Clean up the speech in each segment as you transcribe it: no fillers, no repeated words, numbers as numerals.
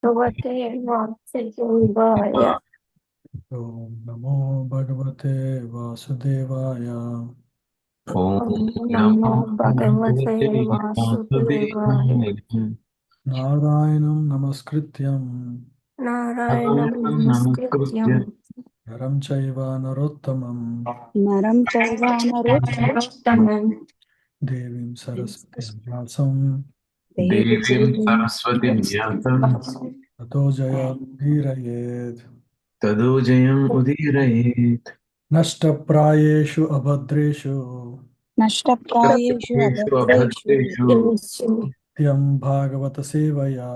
Bhagavate Vasudevaya. Om Namo Bhagavate Vasudevaya. Om Om Namo Namo Bhagavate Bhagavate Vasudevaya. Vasudevaya. Narayanam Namaskrityam Narayanam Narayanam Namaskrityam. Namaskritya Naram Chaiva Narottamam Naram chaiva narottam Narottamam. Devim Saraswati Vyasam Devim Saraswatim Vyasam Tato Jaya Dhirayed Tadojayam Udirayet Nashta Prayeshu Abhadreshu nashtaprayeshu Yeshu abhadreshu Abhadreshu Tyam Bhagavata Sevaya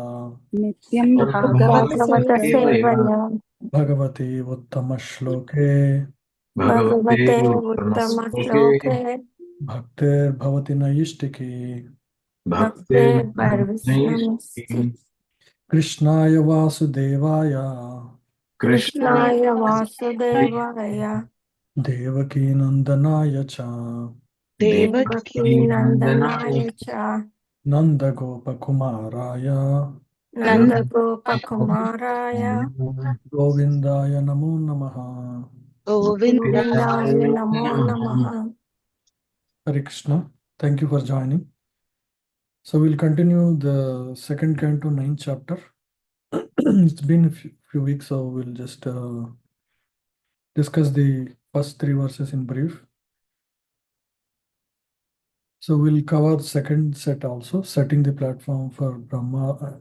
nityam bhagavata Bhagavata sevaya Bhagavate Sevaya. Bhagavati Uttama Shloke Bhagavate Uttamastoke Uttama Bhaktir Bhavati Naishtiki Bhakti Bhaktir Parvishnamasti. Krishnaya Vasudevaya Krishna Krishnaya Vasudevaya. Devaki Nandanaya Cha Devaki devaki Devankinandanaya Nandanaya Cha. Nanda Gopakumaraya Nanda Gopa Kumaraya. Govindaya Namo Namaha. govindaya Govindaya Namo Namaha. Hare Krishna. Thank you for joining. So we'll continue the second canto, ninth chapter. It's been a few weeks, so we'll just discuss the first three verses in brief. So we'll cover the second set also, setting the platform for Brahma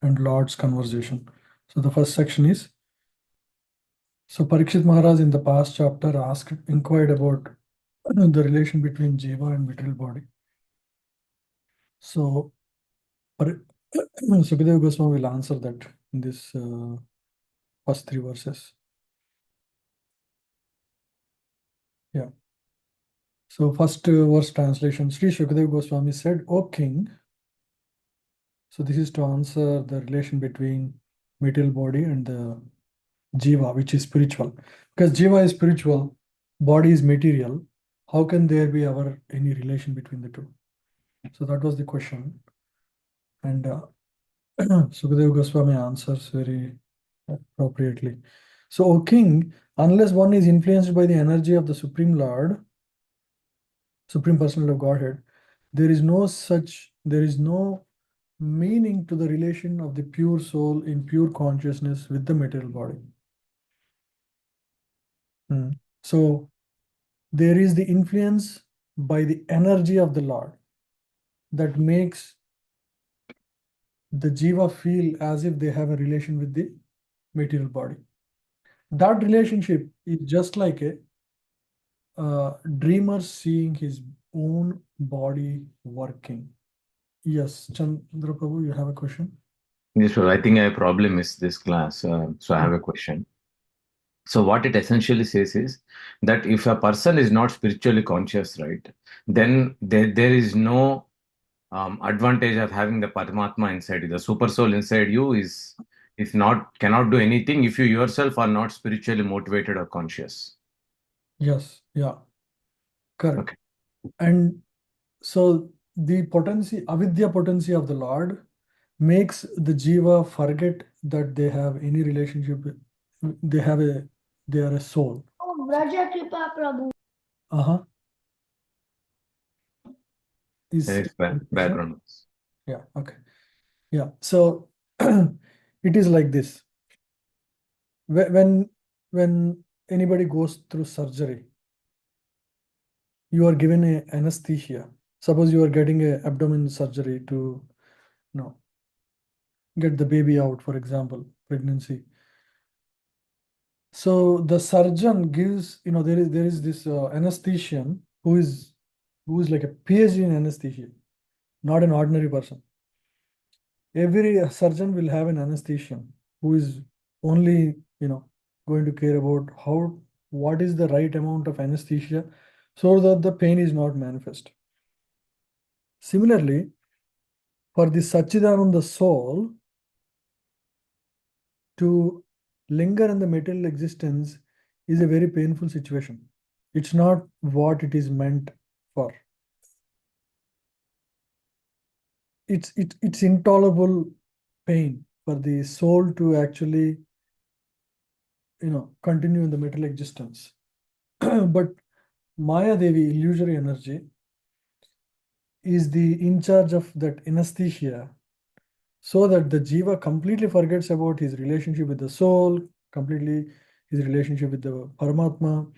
and Lord's conversation. So the first section is, so Parikshit Maharaj in the past chapter inquired about the relation between Jiva and material body. So Sukadeva Goswami will answer that in this first three verses. Yeah. So first verse translation, Sri Sukadeva Goswami said, O king, so this is to answer the relation between material body and the Jiva, which is spiritual. Because Jiva is spiritual, body is material. How can there be any relation between the two? So that was the question. And Sukadeva Goswami answers very appropriately. So, O king, unless one is influenced by the energy of the Supreme Lord, Supreme Personality of Godhead, there is no meaning to the relation of the pure soul in pure consciousness with the material body. So there is the influence by the energy of the Lord that makes the jiva feel as if they have a relation with the material body. That relationship is just like a dreamer seeing his own body working. Yes, Chandra Prabhu, you have a question? Yes, sir. I think I probably missed this class, so I have a question. So what it essentially says is that if a person is not spiritually conscious, right, then there is no advantage of having the Paramatma inside you. The super soul inside you is not cannot do anything if you yourself are not spiritually motivated or conscious. Yes, yeah, correct. Okay. And so the potency, avidya potency of the Lord makes the jiva forget that they have any relationship. They are a soul. Oh, Braja Kripa Prabhu. Uh-huh. There is background noise. Yeah, okay. Yeah. So it is like this. When anybody goes through surgery, you are given a anesthesia. Suppose you are getting a abdomen surgery to get the baby out, for example, pregnancy. So the surgeon gives, there is this anesthesian who is like a PhD in anesthesia, not an ordinary person. Every surgeon will have an anesthesian who is only, going to care about what is the right amount of anesthesia so that the pain is not manifest. Similarly, for the Satchidananda soul to linger in the material existence is a very painful situation. It's not what it is meant for. It's intolerable pain for the soul to actually, continue in the material existence. But Maya Devi, illusory energy, is the in charge of that anesthesia, so that the jiva completely forgets about his relationship with the soul, completely his relationship with the Paramatma,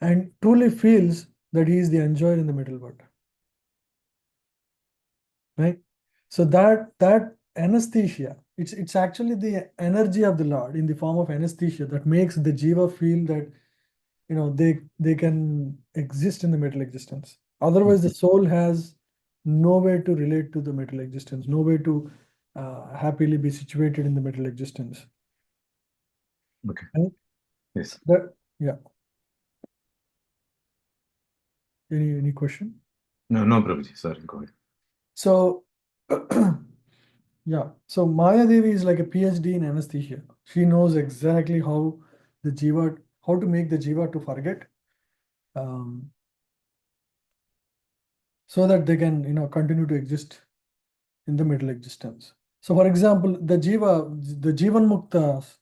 and truly feels that he is the enjoyer in the middle world. Right? So that anesthesia, it's actually the energy of the Lord in the form of anesthesia that makes the jiva feel that they can exist in the middle existence. Otherwise, the soul has no way to relate to the middle existence, no way to happily be situated in the middle existence. Okay. Right? Yes. Yeah. Any question? No, Prabhuji. Sorry, go ahead. So, yeah. So Maya Devi is like a PhD in anesthesia. She knows exactly how to make the jiva to forget, so that they can, continue to exist in the middle existence. So, for example, the Jivan Muktas,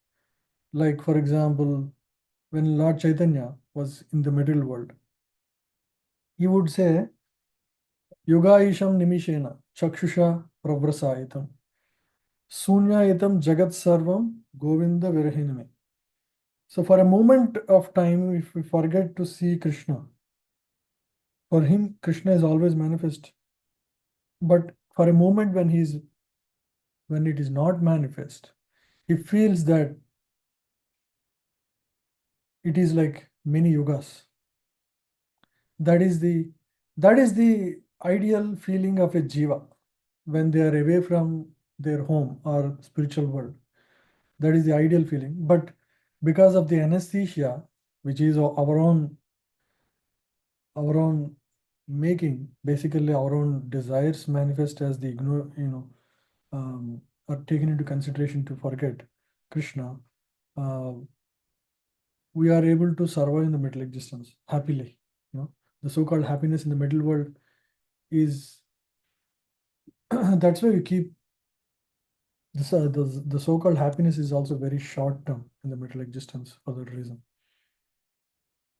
like for example, when Lord Chaitanya was in the middle world, he would say, Yogaisham Nimishena Chakshusha Pravrasaitam Sunyayitam Jagat Sarvam Govinda Virahiname. So, for a moment of time, if we forget to see Krishna, for him, Krishna is always manifest. But for a moment when it is not manifest, he feels that it is like many yugas. That is the ideal feeling of a jiva when they are away from their home or spiritual world. That is the ideal feeling. But because of the anesthesia, which is our own making, basically our own desires manifest as the are taken into consideration to forget Krishna. We are able to survive in the middle existence happily. The so-called happiness in the middle world is that's why we keep this. The so-called happiness is also very short term in the middle existence for that reason.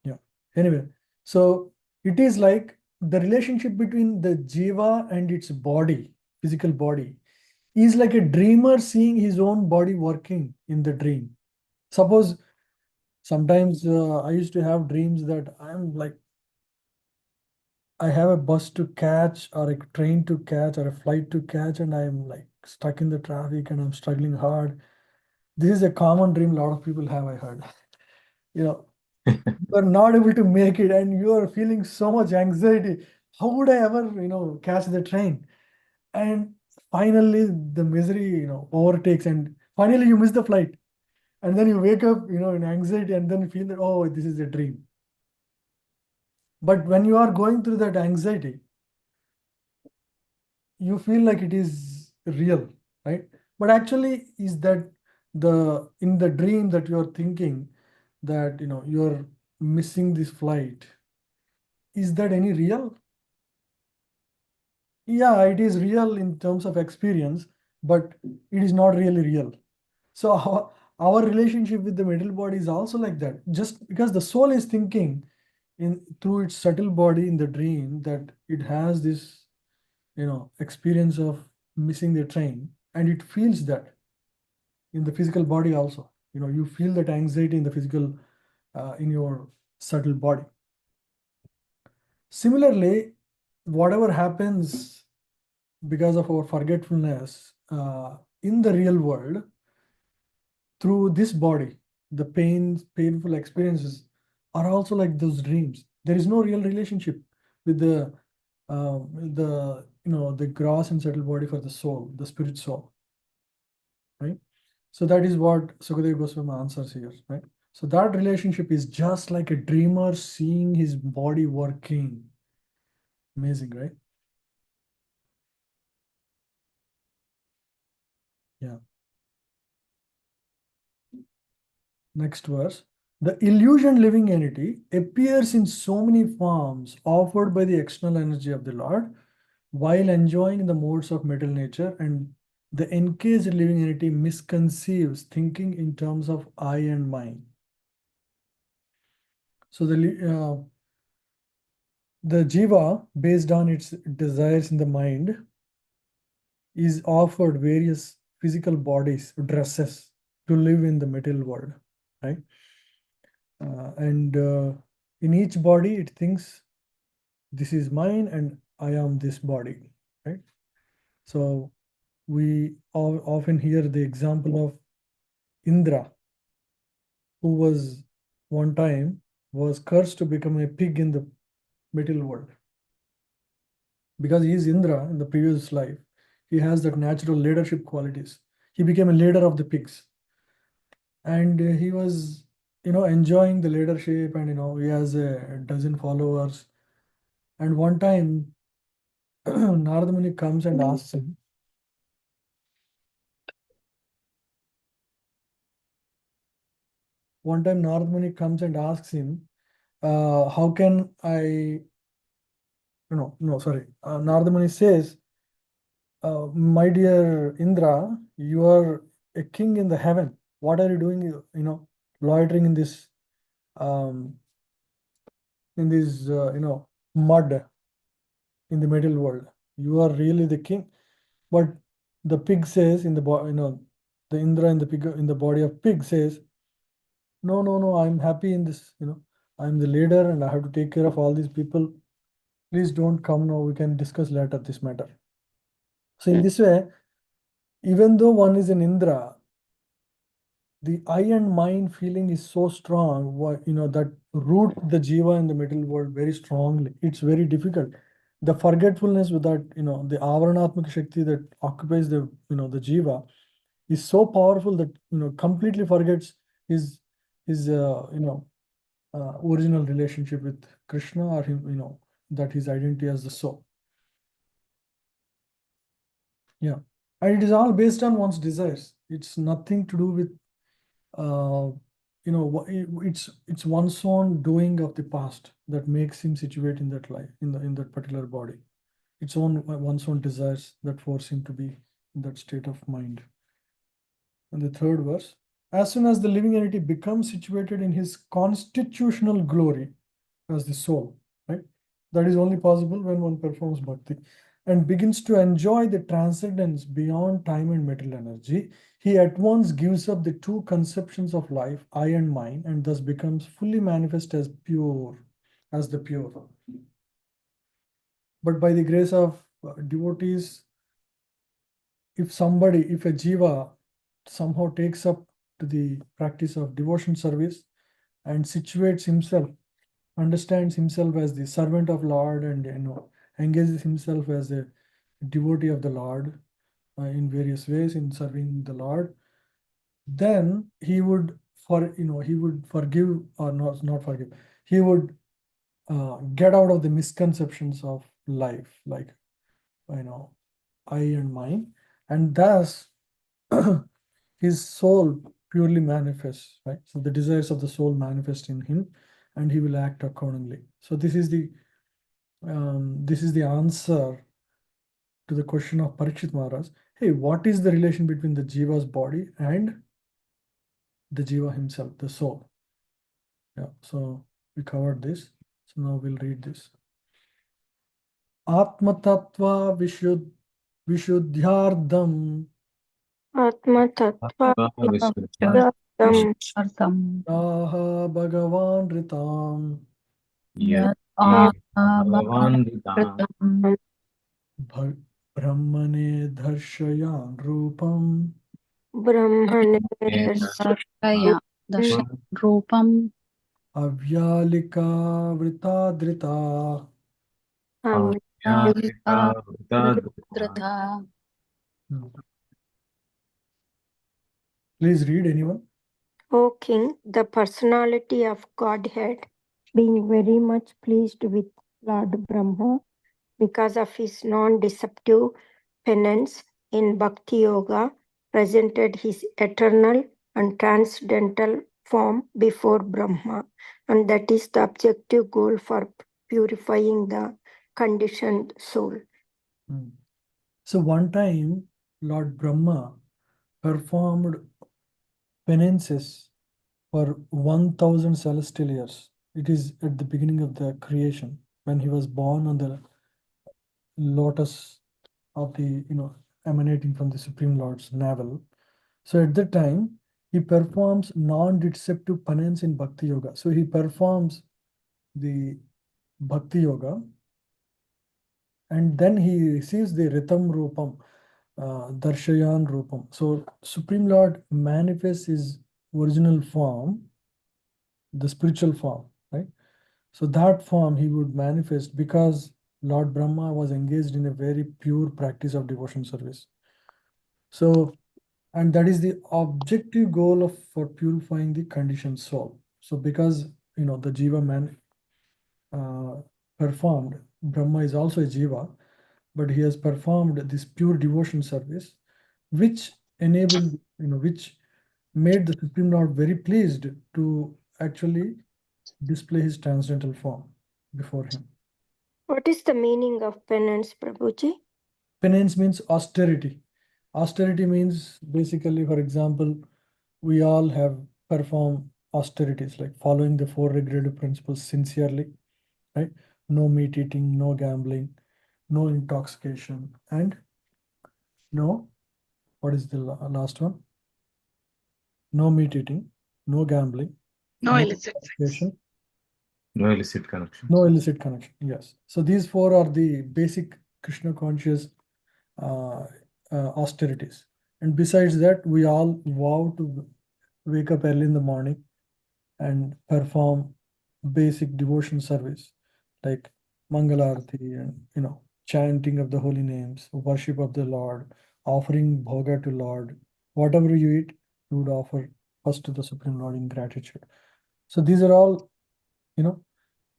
Yeah. Anyway, so it is like the relationship between the jiva and its body, physical body, is like a dreamer seeing his own body working in the dream. Suppose sometimes I used to have dreams that I have a bus to catch or a train to catch or a flight to catch, and I'm like stuck in the traffic and I'm struggling hard. This is a common dream a lot of people have, I heard. You are not able to make it and you are feeling so much anxiety. How would I ever, catch the train? And finally the misery, overtakes, and finally you miss the flight. And then you wake up, in anxiety, and then you feel that, oh, this is a dream. But when you are going through that anxiety, you feel like it is real, right? But actually, is that in the dream that you're thinking that you're missing this flight, is that any real? Yeah, it is real in terms of experience, but it is not really real. So our relationship with the middle body is also like that. Just because the soul is thinking through its subtle body in the dream that it has this experience of missing the train, and it feels that in the physical body also. You feel that anxiety in the physical, in your subtle body. Similarly, whatever happens because of our forgetfulness in the real world, through this body, the painful experiences are also like those dreams. There is no real relationship with the gross and subtle body for the soul, the spirit soul, right? So that is what Sukadeva Goswami answers here, right? So that relationship is just like a dreamer seeing his body working. Amazing, right? Yeah. Next verse. The illusion living entity appears in so many forms offered by the external energy of the Lord while enjoying the modes of material nature and the encaged living entity misconceives thinking in terms of I and mine. So the jiva, based on its desires in the mind, is offered various physical bodies, dresses, to live in the material world, right? And in each body, it thinks this is mine and I am this body, right? So we often hear the example of Indra, who was one time was cursed to become a pig in the material world. Because he is Indra in the previous life, he has that natural leadership qualities. He became a leader of the pigs. And he was, enjoying the leadership, and, he has a dozen followers. And one time, Narada Muni comes and asks him, how can I, Narada Muni says, my dear Indra, you are a king in the heaven. What are you doing, loitering in this, mud in the middle world? You are really the king. But the pig says the Indra in the pig in the body of pig says, no, I'm happy in this, I'm the leader and I have to take care of all these people. Please don't come now. We can discuss later this matter. So in this way, even though one is an Indra, the I and mine feeling is so strong, that root the jiva in the middle world very strongly. It's very difficult. The forgetfulness with that, the avaranatmaka shakti that occupies the, the jiva is so powerful that, completely forgets his original relationship with Krishna, or him, that his identity as the soul. Yeah. And it is all based on one's desires. It's nothing to do with it's one's own doing of the past that makes him situate in that life, in that particular body. It's one's own desires that force him to be in that state of mind. And the third verse, as soon as the living entity becomes situated in his constitutional glory as the soul, right? That is only possible when one performs bhakti and begins to enjoy the transcendence beyond time and material energy. He at once gives up the two conceptions of life, I and mine, and thus becomes fully manifest as pure, as the pure. But by the grace of devotees, if a jiva somehow takes up to the practice of devotion service and situates himself, understands himself as the servant of Lord, and engages himself as a devotee of the Lord in various ways in serving the Lord, then he would forgive, or not forgive. He would get out of the misconceptions of life, like I and mine, and thus his soul purely manifests, right? So the desires of the soul manifest in him, and he will act accordingly. So this is the answer to the question of Parikshit Maharaj. Hey, what is the relation between the jiva's body and the jiva himself, the soul? Yeah, so we covered this. So now we'll read this. Atma Tattva Vishuddhyardham Atma Tattva Vyaktam Yaha Bhagavan Ritam Brahmane Dharshayan Rupam Brahmane Rupam Avyalika Vritadrita. Dhrata. Please read, anyone. O King, the personality of Godhead, being very much pleased with Lord Brahma because of his non-deceptive penance in Bhakti Yoga, presented his eternal and transcendental form before Brahma, and that is the objective goal for purifying the conditioned soul. So one time, Lord Brahma performed penances for 1000 celestial years. It is at the beginning of the creation when he was born on the lotus of the, emanating from the Supreme Lord's navel. So at that time, he performs non-deceptive penance in Bhakti Yoga. So he performs the Bhakti Yoga and then he receives the Ritam Rupam, Darshayan Rupam. So Supreme Lord manifests his original form, the spiritual form, right? So that form he would manifest because Lord Brahma was engaged in a very pure practice of devotion service. So, and that is the objective goal of for purifying the conditioned soul. So because the Jiva man performed, Brahma is also a Jiva, but he has performed this pure devotion service, which enabled, which made the Supreme Lord very pleased to actually display his transcendental form before him. What is the meaning of penance, Prabhuji? Penance means austerity. Austerity means basically, for example, we all have performed austerities like following the 4 regulative principles sincerely, right? No meat eating, no gambling, no intoxication, and no, what is the last one? No meat eating, no gambling, No illicit intoxication, No illicit connection. no illicit connection. Yes. So these 4 are the basic Krishna conscious austerities. And besides that, we all vow to wake up early in the morning and perform basic devotion service like Mangalarti and chanting of the holy names, worship of the Lord, offering bhoga to Lord. Whatever you eat, you would offer first to the Supreme Lord in gratitude. So these are all,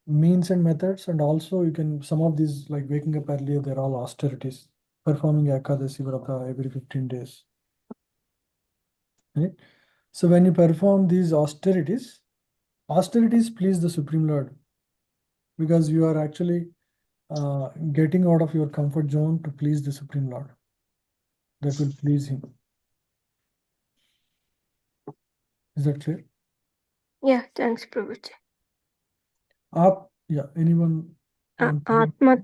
means and methods, and also you can some of these like waking up earlier, they're all austerities. Performing Ekadasi Vrata every 15 days. Right? So when you perform these austerities please the Supreme Lord because you are actually getting out of your comfort zone to please the Supreme Lord. That will please him. Is that clear? Yeah, thanks, Prabhuji. Anyone? Atma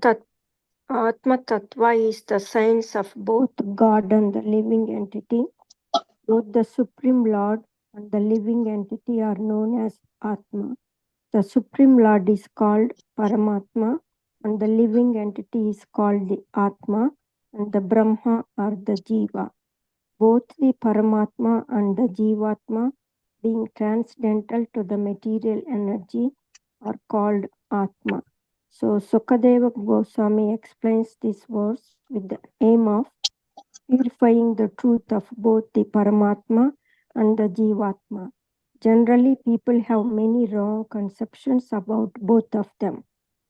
Tattva is the science of both God and the living entity. Both the Supreme Lord and the living entity are known as Atma. The Supreme Lord is called Paramatma, and the living entity is called the Atma, and the Brahma or the Jiva. Both the Paramatma and the Jivatma, being transcendental to the material energy, are called Atma. So Sukadeva Goswami explains this verse with the aim of purifying the truth of both the Paramatma and the Jivatma. Generally, people have many wrong conceptions about both of them.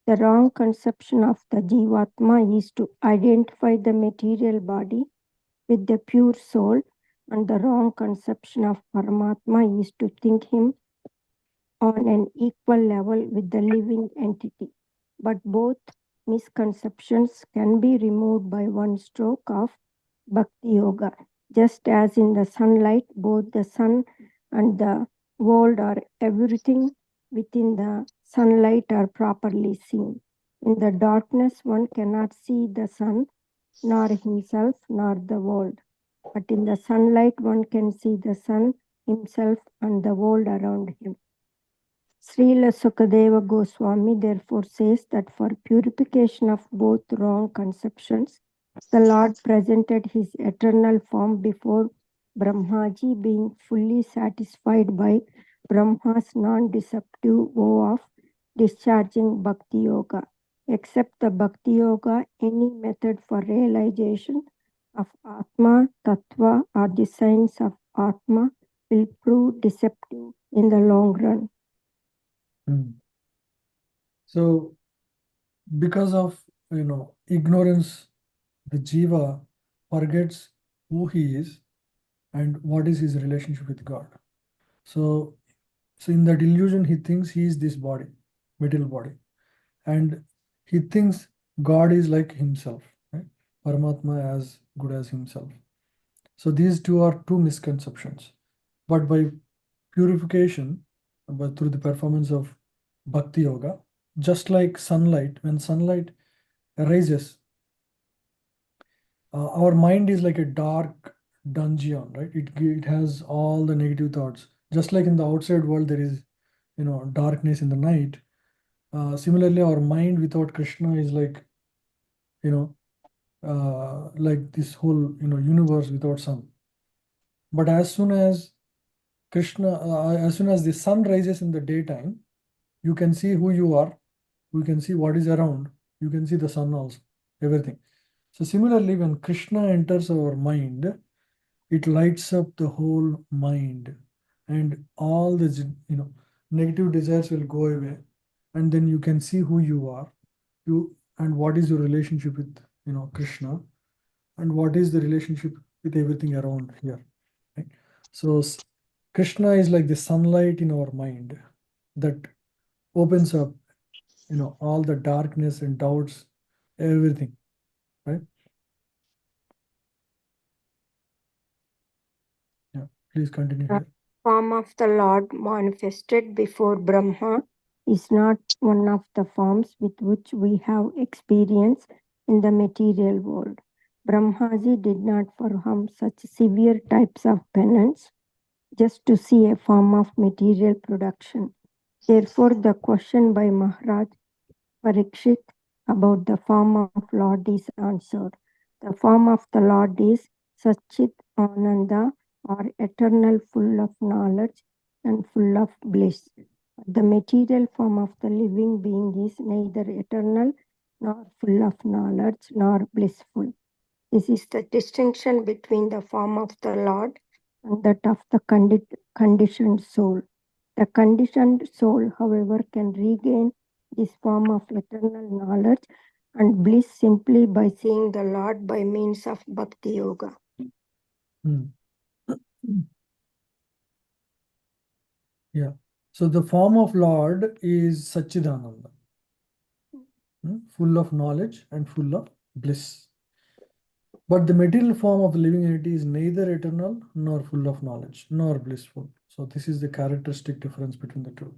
The wrong conception of the Jivatma is to identify the material body with the pure soul, and the wrong conception of Paramatma is to think him on an equal level with the living entity. But both misconceptions can be removed by one stroke of Bhakti Yoga. Just as in the sunlight, both the sun and the world or everything within the sunlight are properly seen. In the darkness, one cannot see the sun, nor himself, nor the world. But in the sunlight, one can see the sun, himself, and the world around him. Srila Sukadeva Goswami therefore says that for purification of both wrong conceptions, the Lord presented his eternal form before Brahmaji, being fully satisfied by Brahma's non-deceptive vow of discharging Bhakti Yoga. Except the Bhakti Yoga, any method for realization of Atma, Tattva, or the science of Atma will prove deceptive in the long run. So because of ignorance, the Jiva forgets who he is and what is his relationship with God. So in that illusion, he thinks he is this body, material body, and he thinks God is like himself, right? Paramatma as good as himself. So these two are two misconceptions. But by purification, but through the performance of Bhakti Yoga, just like sunlight, when sunlight arises, our mind is like a dark dungeon, right? It has all the negative thoughts. Just like in the outside world, there is, darkness in the night. Similarly, our mind without Krishna is like, like this whole, universe without sun. But as soon as the sun rises in the daytime, you can see who you are. You can see what is around. You can see the sun also, everything. So similarly, when Krishna enters our mind, it lights up the whole mind, and all the negative desires will go away, and then you can see who you are, and what is your relationship with Krishna, and what is the relationship with everything around here. Right? So Krishna is like the sunlight in our mind that opens up, all the darkness and doubts, everything, right? Yeah, please continue The here. form of the Lord manifested before Brahma is not one of the forms with which we have experience in the material world. Brahmaji did not perform such severe types of penance just to see a form of material production. Therefore, the question by Maharaj Parikshit about the form of Lord is answered. The form of the Lord is Satchit Ananda, or eternal, full of knowledge and full of bliss. The material form of the living being is neither eternal nor full of knowledge nor blissful. This is the distinction between the form of the Lord and that of the conditioned soul. The conditioned soul, however, can regain this form of eternal knowledge and bliss simply by seeing the Lord by means of Bhakti Yoga. Hmm. Yeah. So the form of Lord is Satchidananda, full of knowledge and full of bliss. But the material form of the living entity is neither eternal nor full of knowledge nor blissful. So this is the characteristic difference between the two.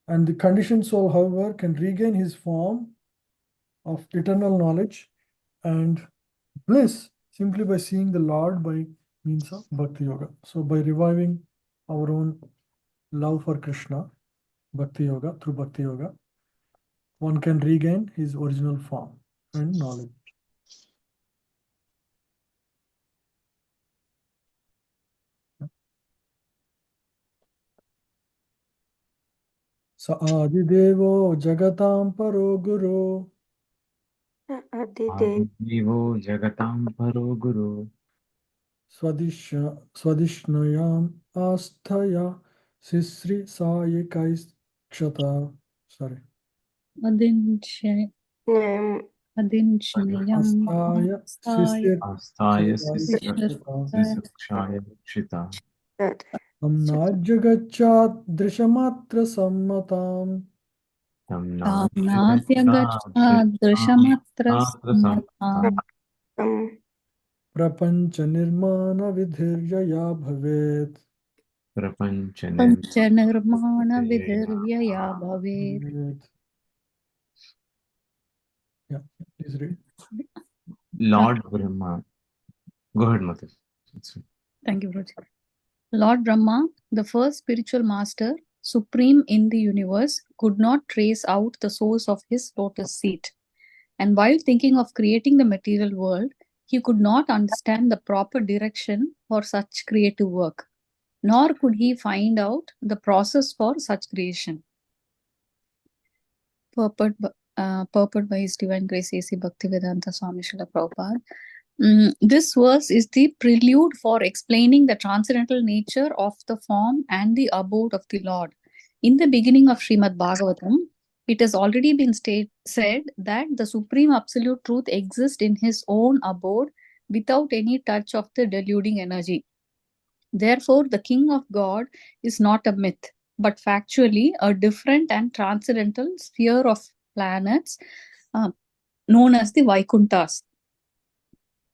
And the conditioned soul, however, can regain his form of eternal knowledge and bliss simply by seeing the Lord by means of Bhakti Yoga. So by reviving our own love for Krishna, Bhakti Yoga, through Bhakti Yoga, one can regain his original form and knowledge. Sa Adidevo Jagatam Paro Guru Adidev Adidevo Jagatam Paro Guru Swadishnayam Asthaya Sisri Sayekaiskshata. Sorry. Adinchayam Asthaya Asthaya Asthaya Sisir Sisakshaya Kshita that Amnajagachat Drishamatra Sammatam Tam Tamnatyagacchadrishamatra sammatam Prapancha Nirmana Vidhiryaya Bhavet. pancha vidhiryaya bhavet. Yeah, please read. Lord Brahma. Go ahead, Mata. Thank you, Brother. Lord Brahma, the first spiritual master, supreme in the universe, could not trace out the source of his lotus seat. And while thinking of creating the material world, he could not understand the proper direction for such creative work, nor could he find out the process for such creation. Purport by His Divine Grace A.C. Bhaktivedanta Swami Srila Prabhupada. This verse is the prelude for explaining the transcendental nature of the form and the abode of the Lord. In the beginning of Srimad Bhagavatam, it has already been said that the Supreme Absolute Truth exists in His own abode without any touch of the deluding energy. Therefore, the King of God is not a myth, but factually a different and transcendental sphere of planets known as the Vaikunthas.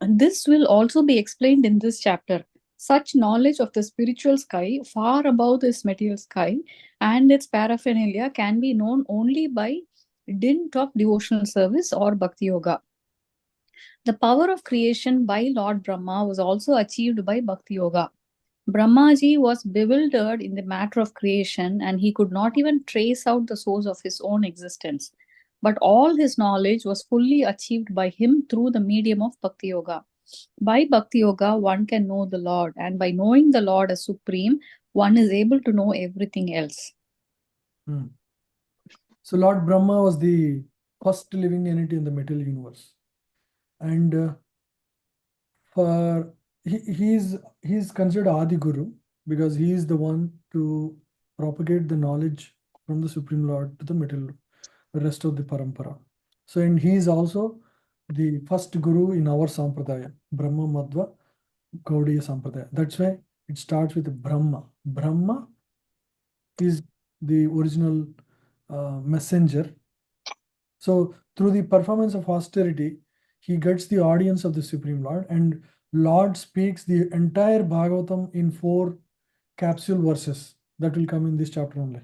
This will also be explained in this chapter. Such knowledge of the spiritual sky, far above this material sky, and its paraphernalia can be known only by dint of devotional service or bhakti yoga. The power of creation by Lord Brahma was also achieved by bhakti yoga. Brahmaji was bewildered in the matter of creation and he could not even trace out the source of his own existence. But all his knowledge was fully achieved by him through the medium of Bhakti Yoga. By Bhakti Yoga, one can know the Lord, and by knowing the Lord as supreme, one is able to know everything else. So Lord Brahma was the first living entity in the material universe. And he's considered Adi Guru because he is the one to propagate the knowledge from the Supreme Lord to the rest of the parampara. So, and he is also the first guru in our sampradaya, Brahma Madhva Gaudiya Sampradaya. That's why it starts with Brahma. Brahma is the original messenger. So through the performance of austerity, he gets the audience of the Supreme Lord, and Lord speaks the entire Bhagavatam in 4 capsule verses that will come in this chapter only.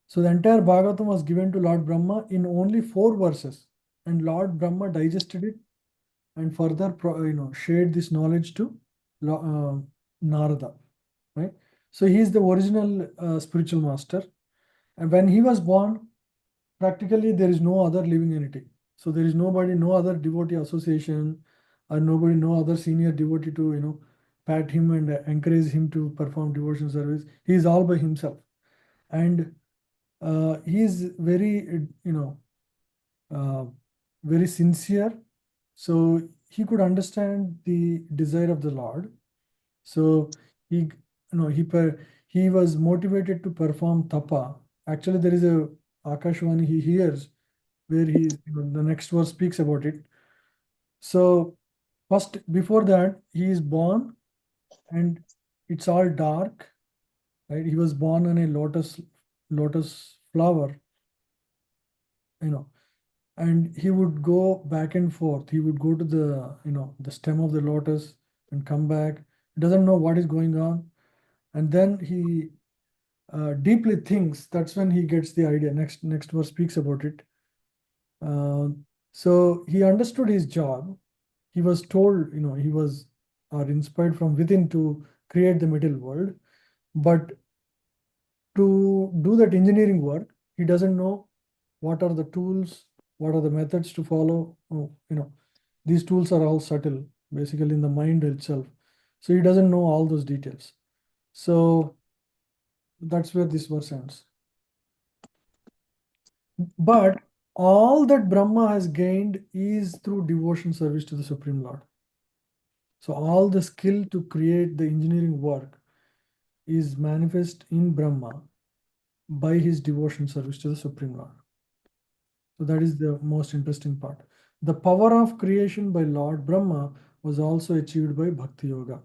So the entire Bhagavatam was given to Lord Brahma in only 4 verses, and Lord Brahma digested it and further shared this knowledge to Narada, right? So he is the original spiritual master, and when he was born, practically there is no other living entity. So there is nobody, no other devotee association, or nobody, no other senior devotee to pat him and encourage him to perform devotion service. He is all by himself, and he is very very sincere. So he could understand the desire of the Lord. So he he was motivated to perform tapa. Actually, there is a Akashvani he hears where the next verse speaks about it. So first, before that, he is born and it's all dark, right? He was born on a lotus flower, and he would go back and forth. He would go to the stem of the lotus and come back. He doesn't know what is going on, and then he deeply thinks. That's when he gets the idea. Next verse speaks about it. So he understood his job. He was told, he was inspired from within to create the material world, but to do that engineering work, he doesn't know what are the tools, what are the methods to follow. These tools are all subtle, basically in the mind itself. So he doesn't know all those details. So that's where this verse ends. But all that Brahma has gained is through devotion service to the Supreme Lord. So all the skill to create the engineering work is manifest in Brahma by his devotion service to the Supreme Lord. So that is the most interesting part. The power of creation by Lord Brahma was also achieved by Bhakti Yoga.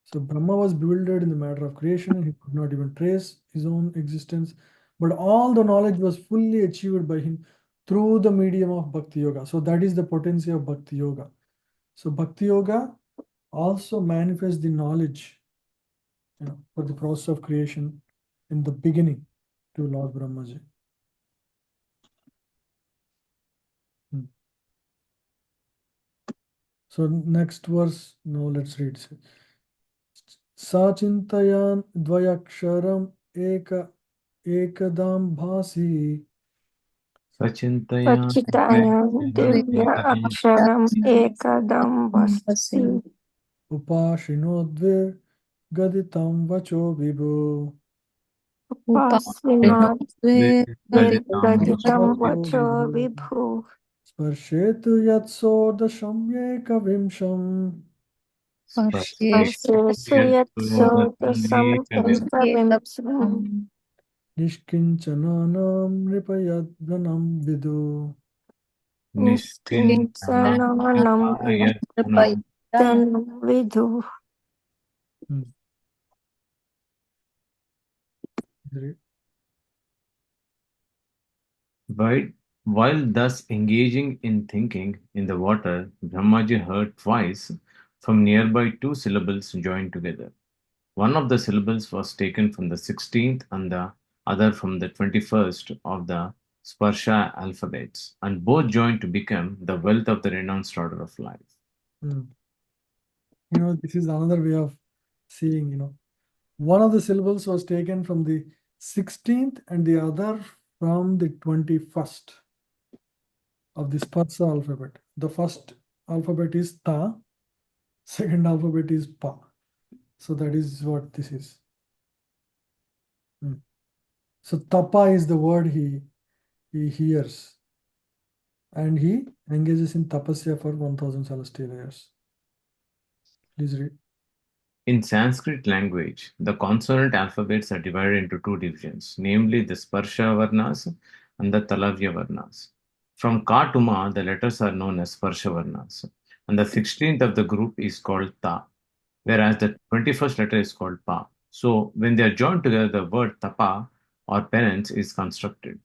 So Brahma was bewildered in the matter of creation. He could not even trace his own existence, but all the knowledge was fully achieved by him through the medium of Bhakti Yoga. So that is the potency of Bhakti Yoga. So Bhakti Yoga also manifests the knowledge for the process of creation in the beginning to Lord Brahmaji. So next verse, now let's read. Sachintayan dvayaksharam ekadam bhasi. Sachintaya Sachitayam Divya Aksharam Ekadam Vasti Upashinodvir gaditam vacho vibhu. Upasvinod Gaditam Vacho Vibhu Sparshetu yatsodasham ekavimsham. Parsesu Yatso Dasam Ekavimsam Nishkinchananam nripayadganam vidu. Nischananam Then Vidhu. Right. While thus engaging in thinking in the water, Brahmaji heard twice from nearby two syllables joined together. One of the syllables was taken from the 16th and the other from the 21st of the Sparsha alphabets, and both joined to become the wealth of the renounced order of life. This is another way of seeing, one of the syllables was taken from the 16th and the other from the 21st of the Sparsha alphabet. The first alphabet is Ta, second alphabet is Pa. So that is what this is. So tapa is the word he hears, and he engages in tapasya for 1000 celestial years. Please read. In Sanskrit language, the consonant alphabets are divided into two divisions, namely the Sparsha Varnas and the Talavya Varnas. From Ka to Ma, the letters are known as Sparsha Varnas, and the 16th of the group is called Ta, whereas the 21st letter is called Pa. So when they are joined together, the word Tapa or penance is constructed.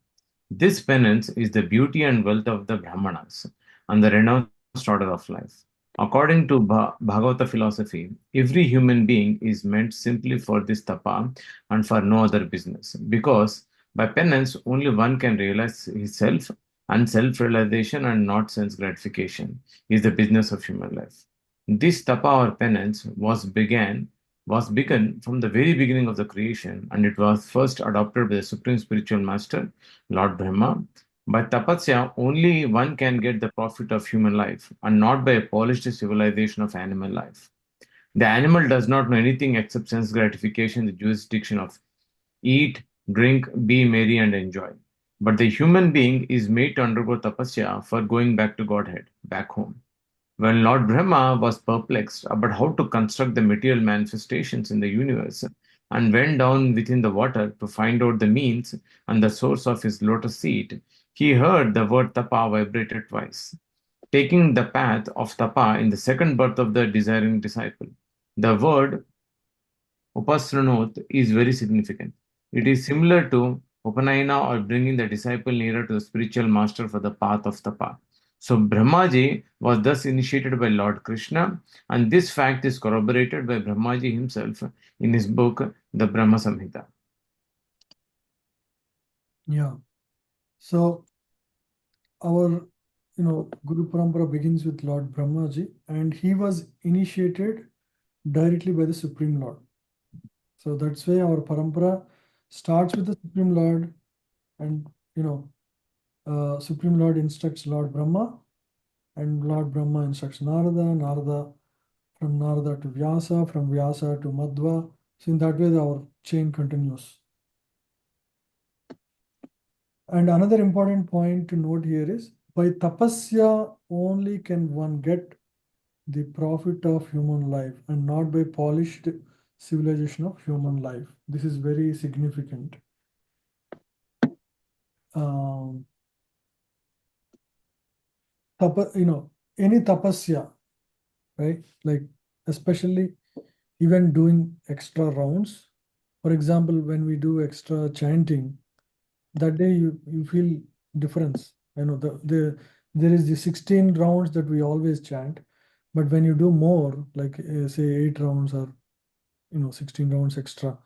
This penance is the beauty and wealth of the Brahmanas and the renounced order of life. According to Bhagavata philosophy, every human being is meant simply for this tapa and for no other business, because by penance only one can realize his self, and self-realization and not sense gratification is the business of human life. This tapa or penance was begun from the very beginning of the creation, and it was first adopted by the Supreme Spiritual Master, Lord Brahma. By tapasya, only one can get the profit of human life, and not by a polished civilization of animal life. The animal does not know anything except sense gratification, the jurisdiction of eat, drink, be merry, and enjoy. But the human being is made to undergo tapasya for going back to Godhead, back home. When Lord Brahma was perplexed about how to construct the material manifestations in the universe and went down within the water to find out the means and the source of his lotus seat, he heard the word tapa vibrated twice, taking the path of tapa in the second birth of the desiring disciple. The word upasranot is very significant. It is similar to upanayana or bringing the disciple nearer to the spiritual master for the path of tapa. So Brahmaji was thus initiated by Lord Krishna, and this fact is corroborated by Brahmaji himself in his book, the Brahma Samhita. Yeah. So our Guru Parampara begins with Lord Brahmaji, and he was initiated directly by the Supreme Lord. So that's why our Parampara starts with the Supreme Lord, and Supreme Lord instructs Lord Brahma, and Lord Brahma instructs Narada from Narada to Vyasa, from Vyasa to Madhva. So in that way our chain continues. And another important point to note here is, by tapasya only can one get the profit of human life, and not by polished civilization of human life. This is very significant. Any tapasya, right? Like especially even doing extra rounds. For example, when we do extra chanting, that day you feel difference. There is the 16 rounds that we always chant, but when you do more, like say 8 rounds or 16 rounds extra,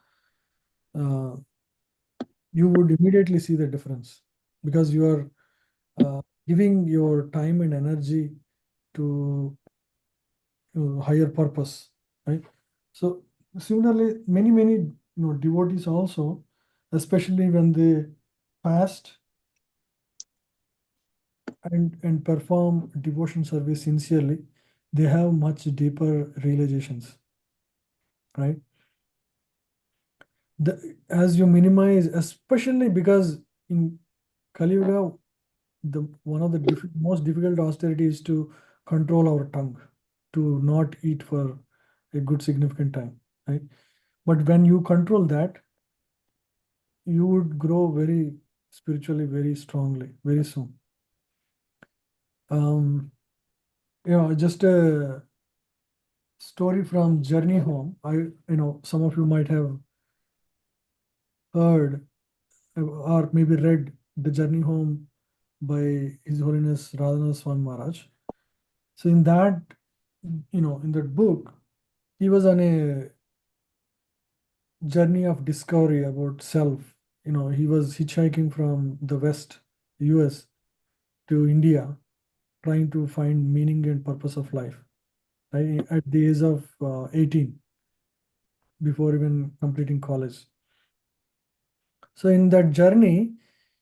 you would immediately see the difference, because you are giving your time and energy to higher purpose, right? So similarly, many devotees also, especially when they fast and perform devotion service sincerely, they have much deeper realizations, right? As you minimize, especially because in Kali Yuga, one of the most difficult austerity is to control our tongue, to not eat for a good significant time, right? But when you control that, you would grow very spiritually, very strongly, very soon. Just a story from Journey Home. Some of you might have heard or maybe read the Journey Home by His Holiness Radhanath Swami Maharaj. So in that, in that book, he was on a journey of discovery about self. He was hitchhiking from the West, US, to India, trying to find meaning and purpose of life, right? At the age of 18, before even completing college. So in that journey,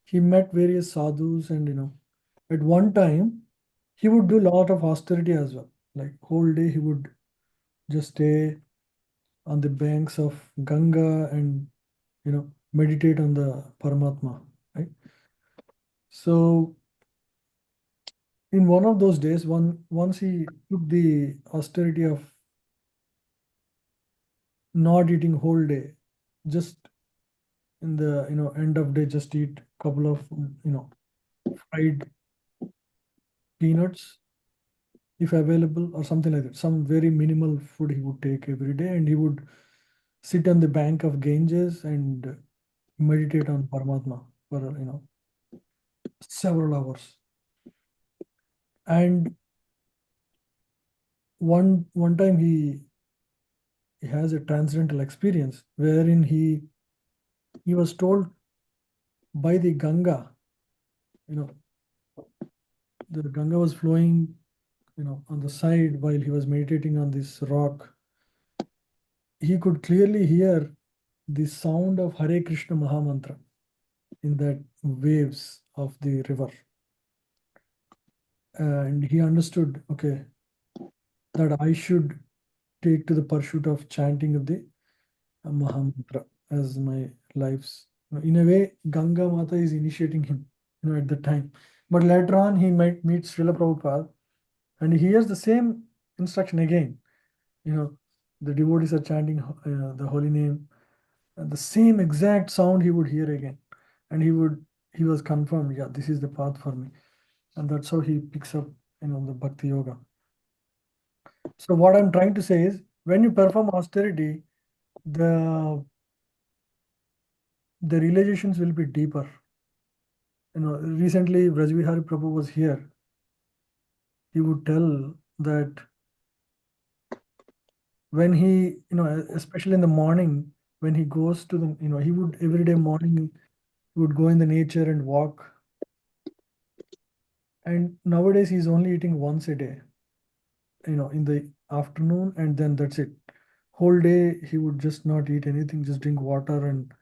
he met various sadhus, and at one time, he would do a lot of austerity as well. Like whole day, he would just stay on the banks of Ganga and meditate on the Paramatma, right? So in one of those days, once he took the austerity of not eating whole day, just in the end of day, just eat couple of fried peanuts if available, or something like that. Some very minimal food he would take every day, and he would sit on the bank of Ganges and meditate on Paramatma for several hours. And one time he has a transcendental experience wherein he was told by the Ganga, the Ganga was flowing on the side while he was meditating on this rock. He could clearly hear the sound of Hare Krishna Mahamantra in that waves of the river. And he understood, okay, that I should take to the pursuit of chanting of the Mahamantra as my life's. In a way, Ganga Mata is initiating him, at the time. But later on, he might meet Srila Prabhupada, and he hears the same instruction again. The devotees are chanting the holy name, and the same exact sound he would hear again, and he was confirmed, yeah, this is the path for me, and that's how he picks up, the bhakti yoga. So what I'm trying to say is, when you perform austerity, the realizations will be deeper. Recently Vrajvihari Prabhu was here. He would tell that when he, especially in the morning, when he goes to the, he would every day morning, he would go in the nature and walk. And nowadays he's only eating once a day, in the afternoon, and then that's it. Whole day he would just not eat anything, just drink water, and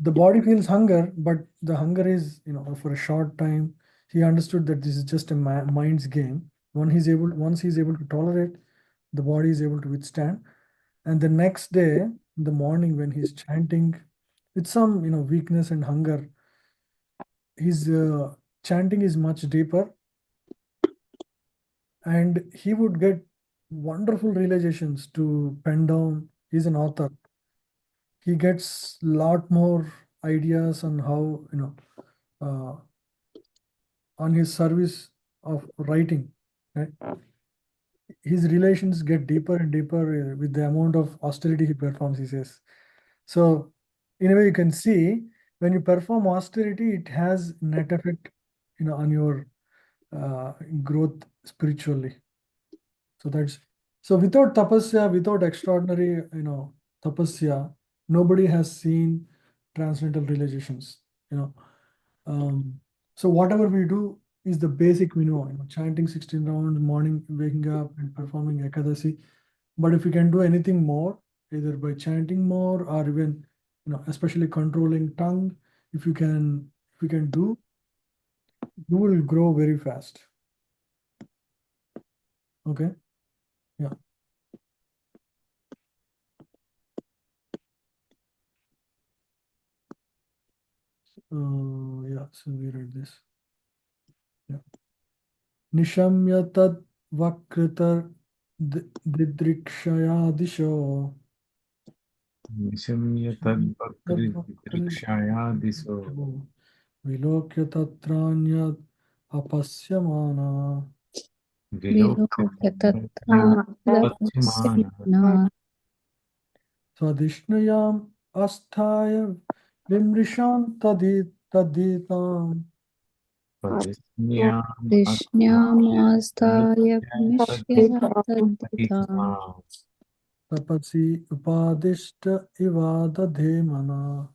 the body feels hunger, but the hunger is, for a short time. He understood that this is just a mind's game. Once he's able to tolerate, the body is able to withstand. And the next day, in the morning, when he's chanting with some, weakness and hunger, his chanting is much deeper, and he would get wonderful realizations to pen down. He's an author. He gets a lot more ideas on how, uh, on his service of writing, right? His relations get deeper and deeper with the amount of austerity he performs, he says. So in a way, you can see, when you perform austerity, it has net effect, on your growth spiritually. So without tapasya, without extraordinary, tapasya, nobody has seen transcendental realizations, so whatever we do is the basic we know, chanting 16 rounds, morning, waking up and performing Ekadasi. But if we can do anything more, either by chanting more, or even, especially controlling tongue, if we can do, you will grow very fast. Okay. Yeah. Yeah, so we read this. Yeah. Nishamya tad vakritar didrikshaya disho. Nisamya tadvakridrikshaya diso. Vilokya tatranyad apasyamana. Vilokya Swadhishnayam asthaya vimrishan taditam. Krishnyamaastaya Vimishya Tapasi upadishta ivadadhe mana.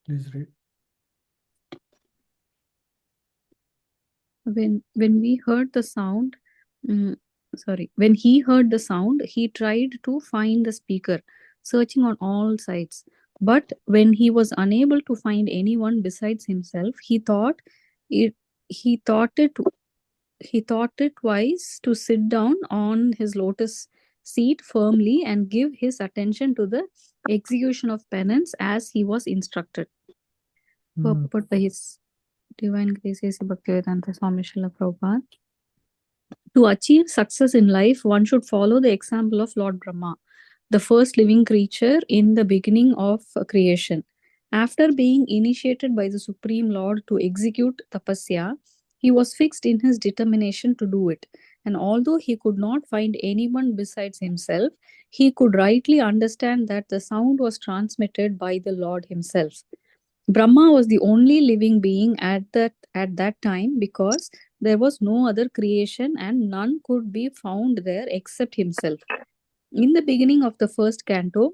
Please read. When we heard the sound, when he heard the sound, he tried to find the speaker, searching on all sides. But when he was unable to find anyone besides himself, he thought it wise to sit down on his lotus seat firmly and give his attention to the execution of penance as he was instructed. Purport by His Divine Grace A.C. Bhaktivedanta Swami Srila Prabhupada. To achieve success in life, one should follow the example of Lord Brahma, the first living creature in the beginning of creation. After being initiated by the Supreme Lord to execute tapasya, he was fixed in his determination to do it. And although he could not find anyone besides himself, he could rightly understand that the sound was transmitted by the Lord himself. Brahma was the only living being at that time because there was no other creation and none could be found there except himself. In the beginning of the first canto,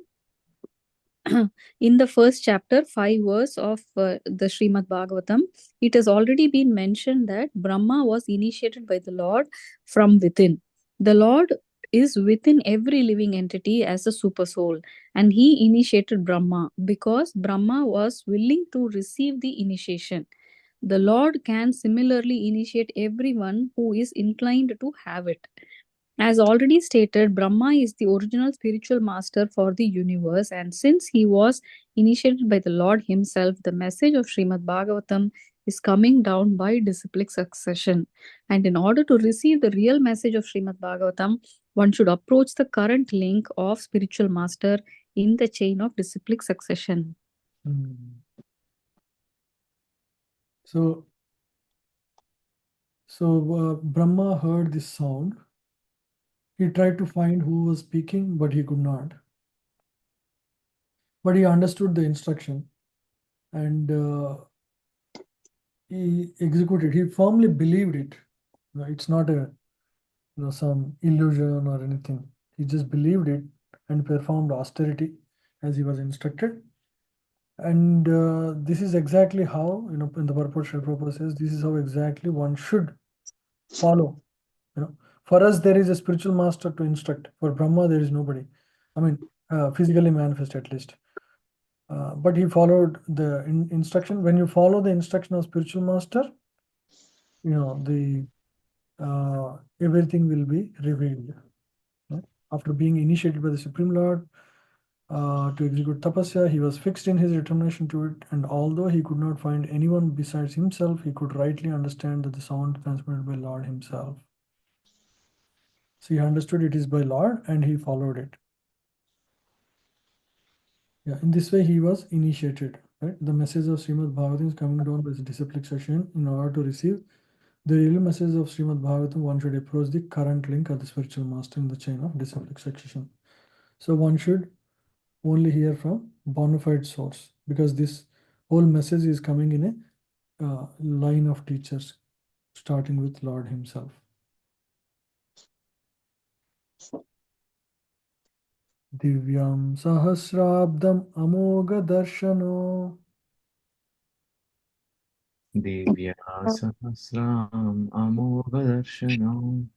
in the first chapter, 5 verse of the Srimad Bhagavatam, it has already been mentioned that Brahma was initiated by the Lord from within. The Lord is within every living entity as a super soul, and he initiated Brahma because Brahma was willing to receive the initiation. The Lord can similarly initiate everyone who is inclined to have it. As already stated, Brahma is the original spiritual master for the universe, and since he was initiated by the Lord himself, the message of Srimad Bhagavatam is coming down by disciplic succession. And in order to receive the real message of Srimad Bhagavatam, one should approach the current link of spiritual master in the chain of disciplic succession. So Brahma heard this sound. He tried to find who was speaking, but he could not. But he understood the instruction and he executed. He firmly believed it. It's not some illusion or anything. He just believed it and performed austerity as he was instructed. And this is exactly how, in the purport Srila Prabhupada says, this is how exactly one should follow. For us, there is a spiritual master to instruct. For Brahma, there is nobody. I mean, physically manifest at least. But he followed the instruction. When you follow the instruction of spiritual master, the everything will be revealed. After being initiated by the Supreme Lord to execute tapasya, he was fixed in his determination to it, and although he could not find anyone besides himself, he could rightly understand that the sound transmitted by Lord himself. So he understood it is by Lord and he followed it. Yeah, in this way he was initiated. Right? The message of Srimad Bhagavatam is coming down by the disciplic session. In order to receive the real message of Srimad Bhagavatam, one should approach the current link of the spiritual master in the chain of disciplic succession. So one should only hear from bona fide source, because this whole message is coming in a line of teachers, starting with Lord himself. Divyam Sahasrabdam Amoga Darshano Divya Sahasram Amoga Darshanam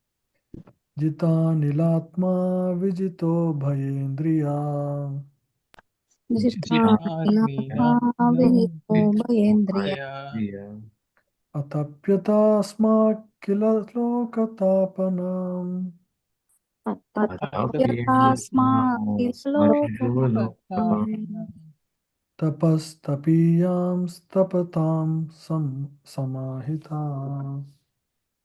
Jita Nilatma Vijito Bhayendriya Atapyata Sma Kila Lokatapanam Tapas Tapiyam Stapatam Samahita.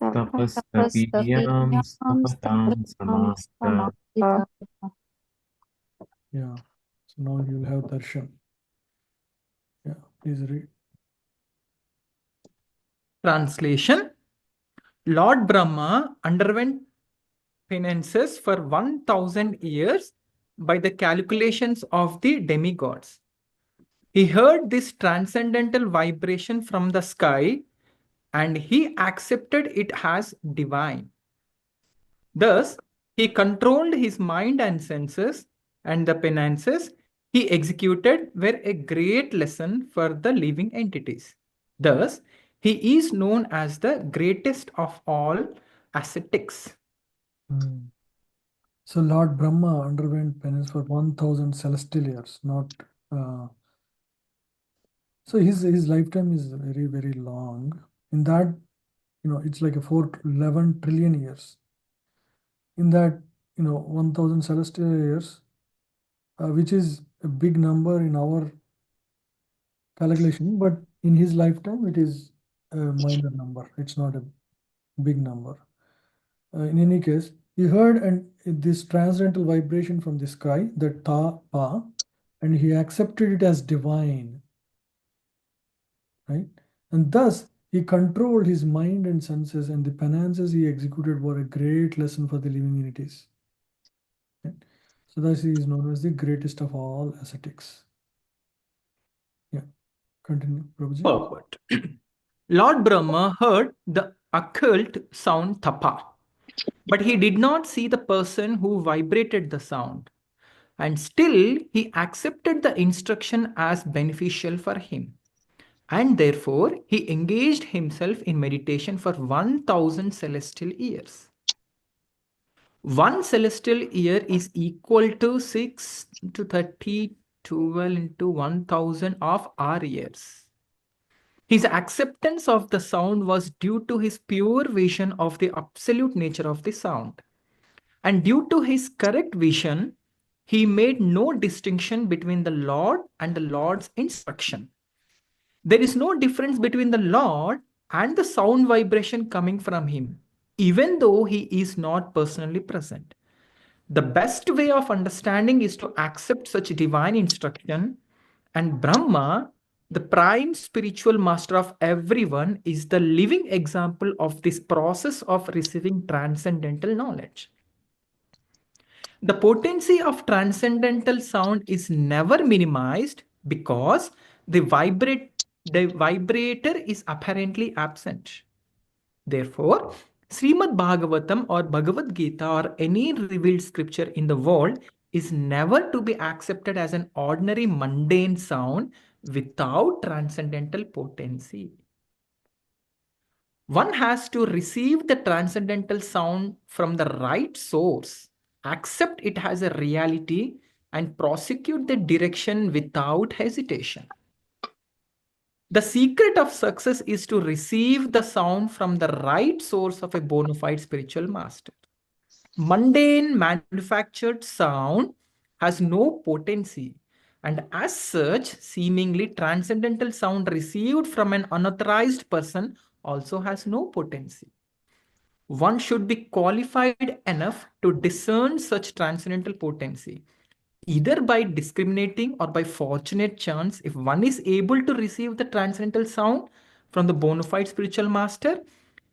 Tapas Tapiyam Stapatam Samahita. Yeah, so now you will have darshan. Yeah, please read. Translation: Lord Brahma underwent penances for 1000 years by the calculations of the demigods. He heard this transcendental vibration from the sky and he accepted it as divine. Thus, he controlled his mind and senses, and the penances he executed were a great lesson for the living entities. Thus, he is known as the greatest of all ascetics. So Lord Brahma underwent penance for 1000 celestial years, not so his lifetime is very, very long. In that, it's like a 4 to 11 trillion years. In that, 1000 celestial years, which is a big number in our calculation, but in his lifetime, it is a minor number. It's not a big number. In any case, he heard this transcendental vibration from the sky, the ta pa, and he accepted it as divine, right? And thus he controlled his mind and senses, and the penances he executed were a great lesson for the living entities. Right? So thus he is known as the greatest of all ascetics. Yeah, continue, Prabhuji. Purport. Lord Brahma heard the occult sound tapa, but he did not see the person who vibrated the sound. And still, he accepted the instruction as beneficial for him. And therefore, he engaged himself in meditation for 1000 celestial years. 1 celestial year is equal to 6 to 30, 12 into 1000 of our years. His acceptance of the sound was due to his pure vision of the absolute nature of the sound. And due to his correct vision, he made no distinction between the Lord and the Lord's instruction. There is no difference between the Lord and the sound vibration coming from him, even though he is not personally present. The best way of understanding is to accept such divine instruction, and Brahma, the prime spiritual master of everyone, is the living example of this process of receiving transcendental knowledge. The potency of transcendental sound is never minimized because the vibrator is apparently absent. Therefore, Srimad Bhagavatam or Bhagavad Gita or any revealed scripture in the world is never to be accepted as an ordinary mundane sound without transcendental potency. One has to receive the transcendental sound from the right source, accept it as a reality, and prosecute the direction without hesitation. The secret of success is to receive the sound from the right source of a bona fide spiritual master. Mundane manufactured sound has no potency, and as such, seemingly transcendental sound received from an unauthorized person also has no potency. One should be qualified enough to discern such transcendental potency, either by discriminating or by fortunate chance. If one is able to receive the transcendental sound from the bona fide spiritual master,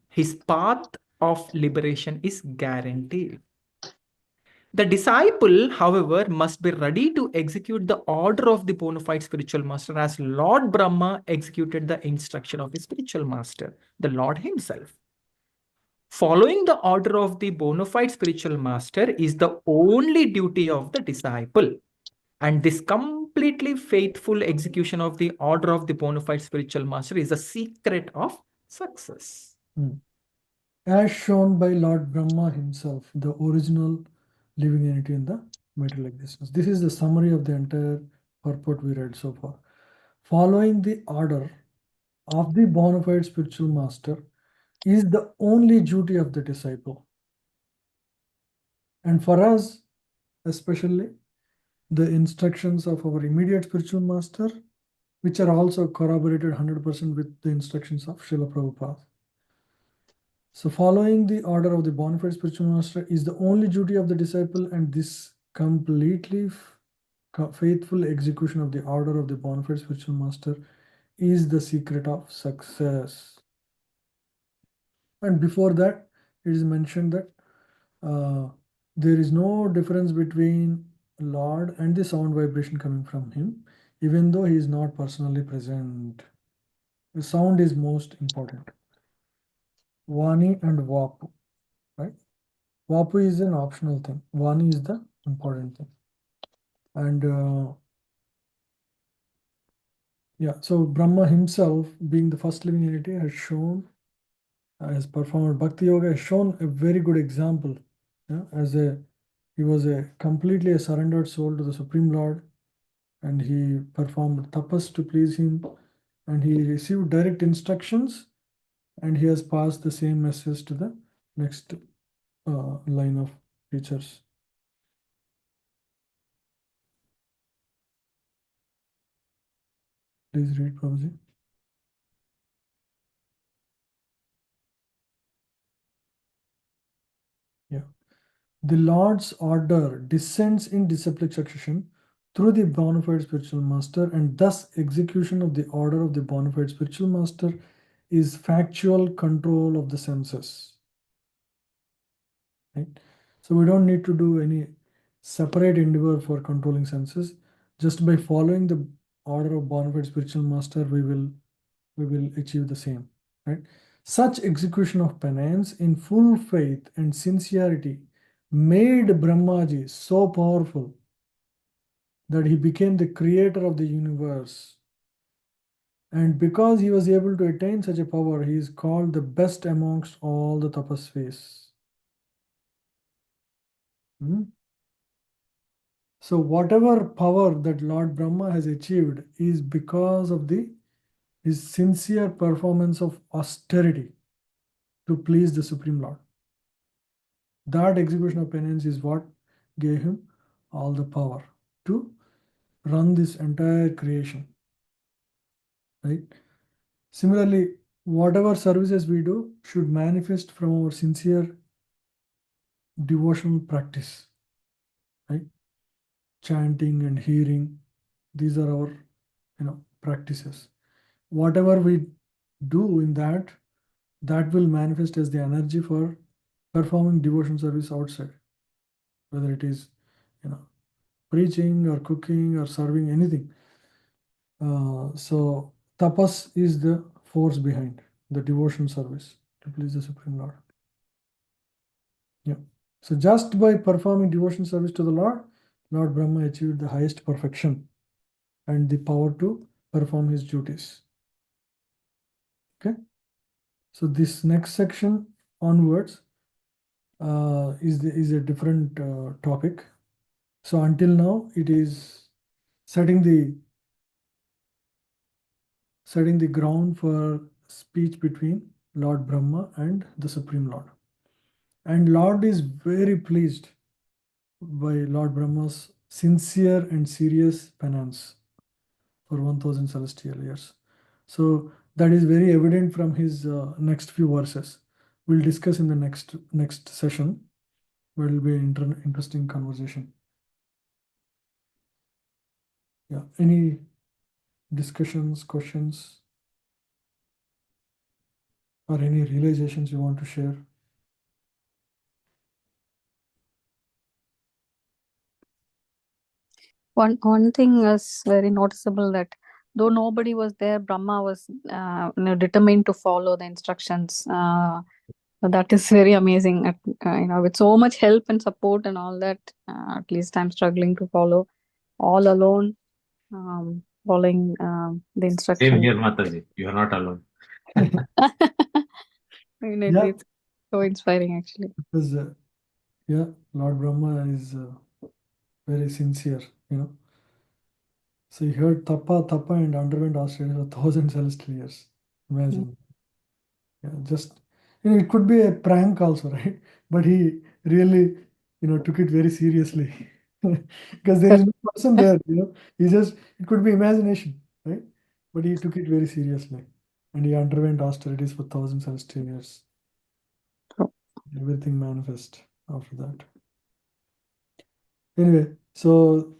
his path of liberation is guaranteed. The disciple, however, must be ready to execute the order of the bona fide spiritual master as Lord Brahma executed the instruction of the spiritual master, the Lord himself. Following the order of the bona fide spiritual master is the only duty of the disciple. And this completely faithful execution of the order of the bona fide spiritual master is the secret of success. As shown by Lord Brahma himself, the original living entity in the material existence. This is the summary of the entire purport we read so far. Following the order of the bona fide spiritual master is the only duty of the disciple. And for us, especially, the instructions of our immediate spiritual master, which are also corroborated 100% with the instructions of Srila Prabhupada. So following the order of the bona fide spiritual master is the only duty of the disciple, and this completely faithful execution of the order of the bona fide spiritual master is the secret of success. And before that, it is mentioned that there is no difference between Lord and the sound vibration coming from him, even though he is not personally present. The sound is most important. Vani and Vapu, right? Vapu is an optional thing. Vani is the important thing. And yeah, so Brahma himself, being the first living entity, has performed Bhakti Yoga, has shown a very good example. Yeah, he was completely a surrendered soul to the Supreme Lord, and he performed tapas to please him, and he received direct instructions, and he has passed the same message to the next line of teachers. Please read, Prabhuji. Yeah. The Lord's order descends in disciplic succession through the bona fide spiritual master, and thus execution of the order of the bona fide spiritual master is factual control of the senses. Right? So we don't need to do any separate endeavor for controlling senses. Just by following the order of bona fide spiritual master, we will achieve the same. Right? Such execution of penance in full faith and sincerity made Brahmaji so powerful that he became the creator of the universe. And because he was able to attain such a power, he is called the best amongst all the tapasvis. So whatever power that Lord Brahma has achieved is because of his sincere performance of austerity to please the Supreme Lord. That execution of penance is what gave him all the power to run this entire creation. Right? Similarly, whatever services we do should manifest from our sincere devotional practice. Right? Chanting and hearing, these are our practices. Whatever we do in that will manifest as the energy for performing devotion service outside, whether it is preaching or cooking or serving, anything. So tapas is the force behind the devotion service to please the Supreme Lord. Yeah. So just by performing devotion service to the Lord Brahma achieved the highest perfection and the power to perform his duties. Okay. So this next section onwards is a different topic. So until now, it is setting the ground for speech between Lord Brahma and the Supreme Lord. And Lord is very pleased by Lord Brahma's sincere and serious penance for 1000 celestial years. So that is very evident from his next few verses. We'll discuss in the next session, where it will be an interesting conversation. Yeah. Any discussions, questions, or any realizations you want to share? One thing is very noticeable, that though nobody was there, Brahma was determined to follow the instructions. That is very amazing. With so much help and support and all that, at least I'm struggling to follow all alone, following the Same instructions. here, Mataji. You are not alone. Yeah. It's so inspiring, actually. Because Lord Brahma is very sincere, So he heard tapa and underwent Australia for 1000 celestial years. Imagine. Yeah, just it could be a prank also, right? But he really, took it very seriously. Because there is no person there, it could be imagination, right? But he took it very seriously. And he underwent austerities for 1000 celestial years. True. Everything manifest after that. Anyway, so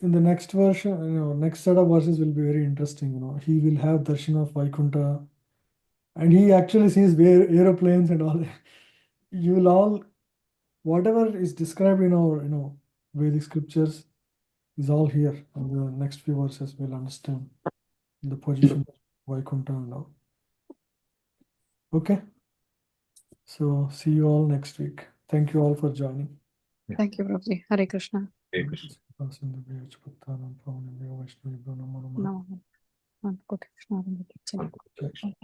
in the next version, next set of verses will be very interesting. He will have darshan of Vaikuntha, and he actually sees aeroplanes and all. You will all, whatever is described in our, Vedic scriptures is all here. And the next few verses we'll understand the position of Vaikuntha and all. Okay. So see you all next week. Thank you all for joining. Thank you, Prabhuji. Hare Krishna. Hare Krishna. No. Krishna. Jai.